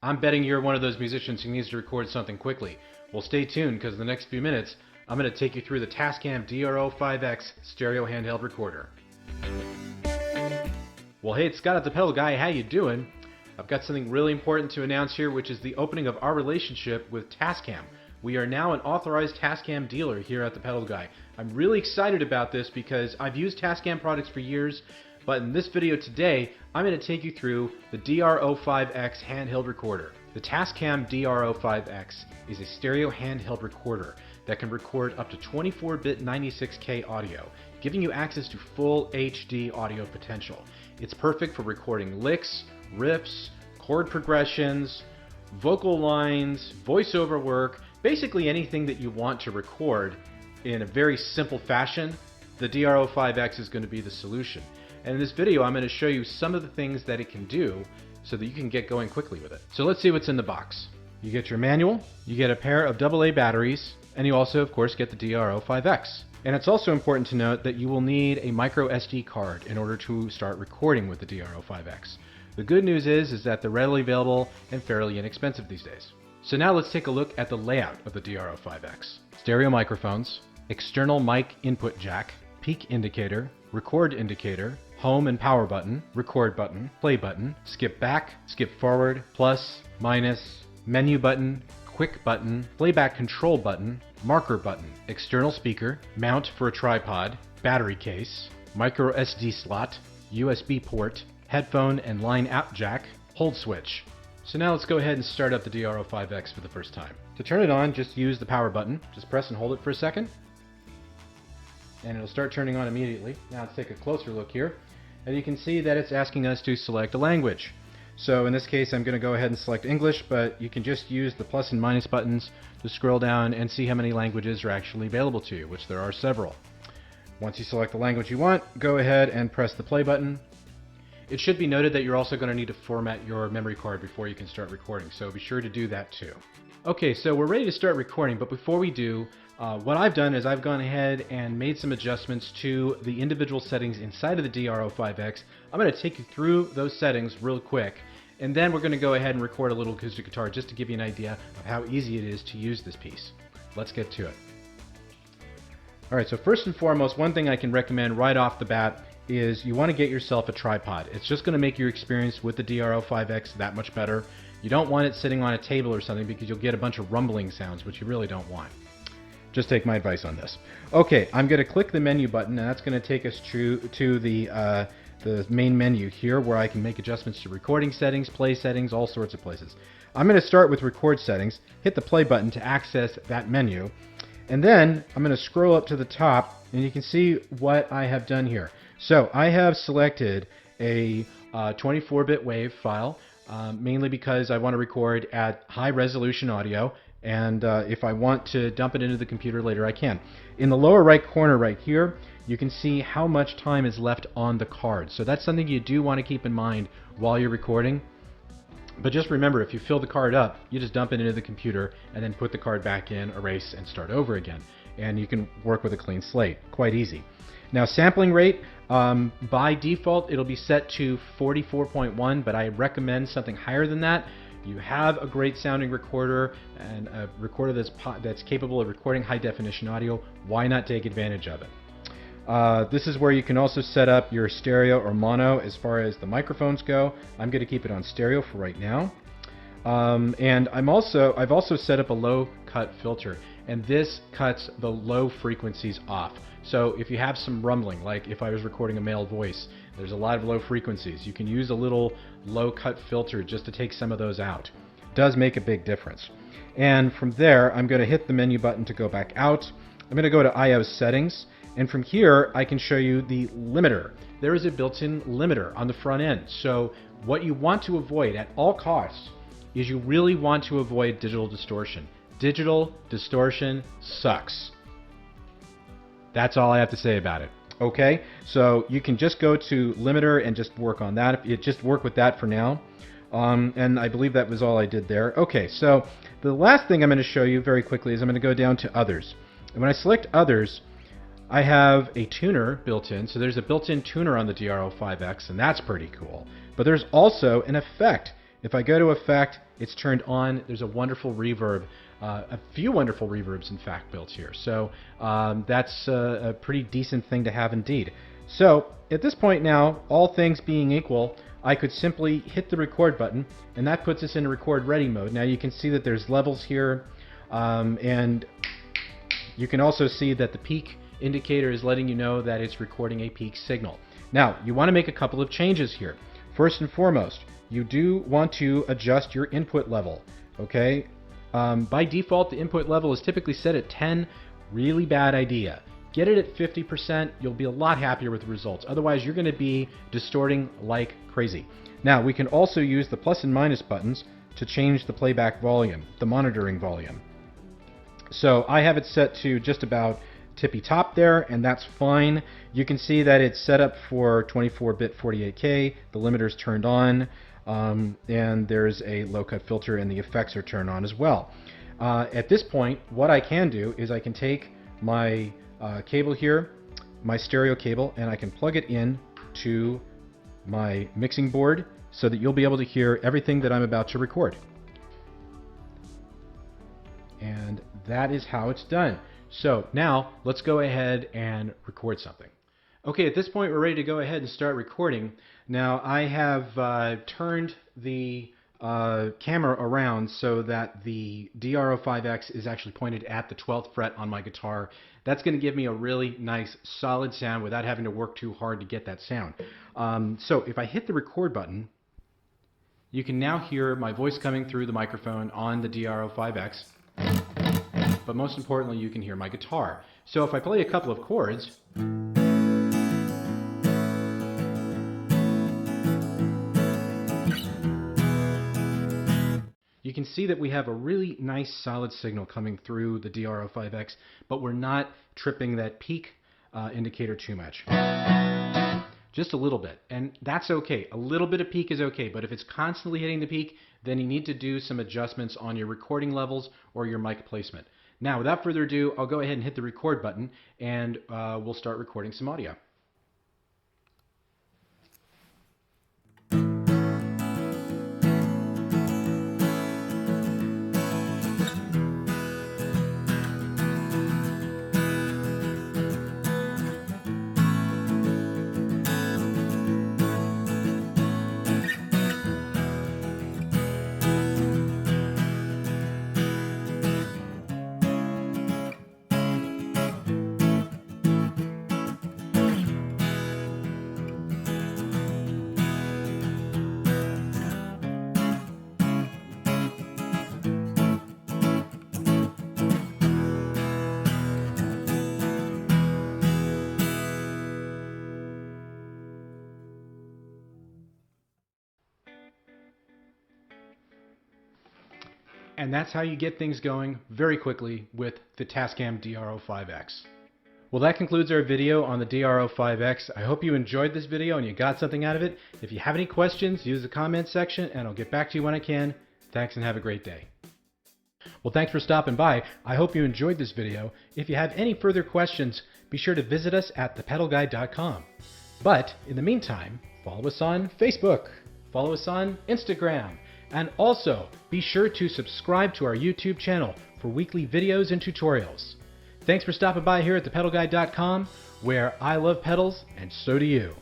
I'm betting you're one of those musicians who needs to record something quickly. Well, stay tuned because in the next few minutes, I'm going to take you through the Tascam Dr-05x stereo handheld recorder. Well, hey, it's Scott at ThePedalGuy. How you doing? I've got something really important to announce here, which is the opening of our relationship with Tascam. We are now an authorized Tascam dealer here at ThePedalGuy. I'm really excited about this because I've used Tascam products for years, but in this video today, I'm going to take you through the Dr-05x handheld recorder. The Tascam Dr-05x is a stereo handheld recorder that can record up to 24-bit 96K audio, giving you access to full HD audio potential. It's perfect for recording licks, riffs, chord progressions, vocal lines, voiceover work, basically anything that you want to record in a very simple fashion. The Dr-05x is going to be the solution. And in this video, I'm going to show you some of the things that it can do so that you can get going quickly with it. So let's see what's in the box. You get your manual, you get a pair of AA batteries, and you also, of course, get the Dr-05x. And it's also important to note that you will need a micro SD card in order to start recording with the Dr-05x. The good news is that they're readily available and fairly inexpensive these days. So now let's take a look at the layout of the Dr-05x. Stereo microphones, external mic input jack, peak indicator, record indicator, home and power button, record button, play button, skip back, skip forward, plus, minus, menu button, quick button, playback control button, marker button, external speaker, mount for a tripod, battery case, micro SD slot, USB port, headphone and line out jack, hold switch. So now let's go ahead and start up the Dr-05x for the first time. To turn it on, just use the power button. Just press and hold it for a second, and it'll start turning on immediately. Now let's take a closer look here, and you can see that it's asking us to select a language. So in this case, I'm going to go ahead and select English, but you can just use the plus and minus buttons to scroll down and see how many languages are actually available to you, which there are several. Once you select the language you want, go ahead and press the play button. It should be noted that you're also going to need to format your memory card before you can start recording, so be sure to do that too. Okay, so we're ready to start recording, but before we do, what I've done is I've gone ahead and made some adjustments to the individual settings inside of the Dr-05x. I'm going to take you through those settings real quick, and then we're going to go ahead and record a little acoustic guitar just to give you an idea of how easy it is to use this piece. Let's get to it. Alright, so first and foremost, one thing I can recommend right off the bat is you want to get yourself a tripod. It's just going to make your experience with the Dr-05x that much better. You don't want it sitting on a table or something because you'll get a bunch of rumbling sounds, which you really don't want. Just take my advice on this. Okay, I'm going to click the menu button, and that's going to take us to the main menu here, where I can make adjustments to recording settings, play settings, all sorts of places. I'm going to start with record settings, hit the play button to access that menu, and then I'm going to scroll up to the top, and you can see what I have done here. So I have selected a 24-bit WAV file, mainly because I want to record at high resolution audio, and if I want to dump it into the computer later, I can. In the lower right corner right here, you can see how much time is left on the card. So that's something you do want to keep in mind while you're recording. But just remember, if you fill the card up, you just dump it into the computer and then put the card back in, erase, and start over again. And you can work with a clean slate. Quite easy. Now, sampling rate, by default, it'll be set to 44.1, but I recommend something higher than that. You have a great sounding recorder and a recorder that's capable of recording high definition audio. Why not take advantage of it? This is where you can also set up your stereo or mono as far as the microphones go. I'm going to keep it on stereo for right now. And I've also set up a low cut filter, and this cuts the low frequencies off. So if you have some rumbling, like if I was recording a male voice, there's a lot of low frequencies. You can use a little low cut filter just to take some of those out. It does make a big difference. And from there, I'm going to hit the menu button to go back out. I'm going to go to I/O settings, and from here I can show you the limiter. There is a built-in limiter on the front end. So what you want to avoid at all costs is you really want to avoid digital distortion. Digital distortion sucks. That's all I have to say about it. Okay, so you can just go to limiter and just work on that. Just work with that for now. And I believe that was all I did there. Okay, so the last thing I'm going to show you very quickly is I'm going to go down to others. And when I select others, I have a tuner built in. So there's a built-in tuner on the Dr-05x, and that's pretty cool. But there's also an effect. If I go to effect, it's turned on. There's a wonderful reverb, a few wonderful reverbs in fact built here. So that's a pretty decent thing to have indeed. So at this point now, all things being equal, I could simply hit the record button, and that puts us into record ready mode. Now you can see that there's levels here, and you can also see that the peak indicator is letting you know that it's recording a peak signal. Now, you want to make a couple of changes here. First and foremost, you do want to adjust your input level, okay? By default, the input level is typically set at 10. Really bad idea. Get it at 50%, you'll be a lot happier with the results. Otherwise, you're going to be distorting like crazy. Now, we can also use the plus and minus buttons to change the playback volume, the monitoring volume. So I have it set to just about tippy top there, and that's fine. You can see that it's set up for 24-bit 48K, the limiter's turned on, and there's a low-cut filter and the effects are turned on as well. At this point, what I can do is I can take my cable here, my stereo cable, and I can plug it in to my mixing board so that you'll be able to hear everything that I'm about to record. And that is how it's done. So now let's go ahead and record something. Okay, at this point we're ready to go ahead and start recording. Now I have turned the camera around so that the DR-05X is actually pointed at the 12th fret on my guitar. That's going to give me a really nice solid sound without having to work too hard to get that sound. So if I hit the record button, you can now hear my voice coming through the microphone on the DR-05X, but most importantly you can hear my guitar. So if I play a couple of chords, you can see that we have a really nice solid signal coming through the DR-05X, but we're not tripping that peak indicator too much. Just a little bit, and that's okay. A little bit of peak is okay, but if it's constantly hitting the peak, then you need to do some adjustments on your recording levels or your mic placement. Now, without further ado, I'll go ahead and hit the record button, and we'll start recording some audio. And that's how you get things going very quickly with the Tascam Dr-05x. Well, that concludes our video on the Dr-05x. I hope you enjoyed this video and you got something out of it. If you have any questions, use the comment section and I'll get back to you when I can. Thanks and have a great day. Well, thanks for stopping by. I hope you enjoyed this video. If you have any further questions, be sure to visit us at ThePedalGuy.com. But in the meantime, follow us on Facebook, follow us on Instagram, and also be sure to subscribe to our YouTube channel for weekly videos and tutorials. Thanks for stopping by here at ThePedalGuy.com, where I love pedals and so do you.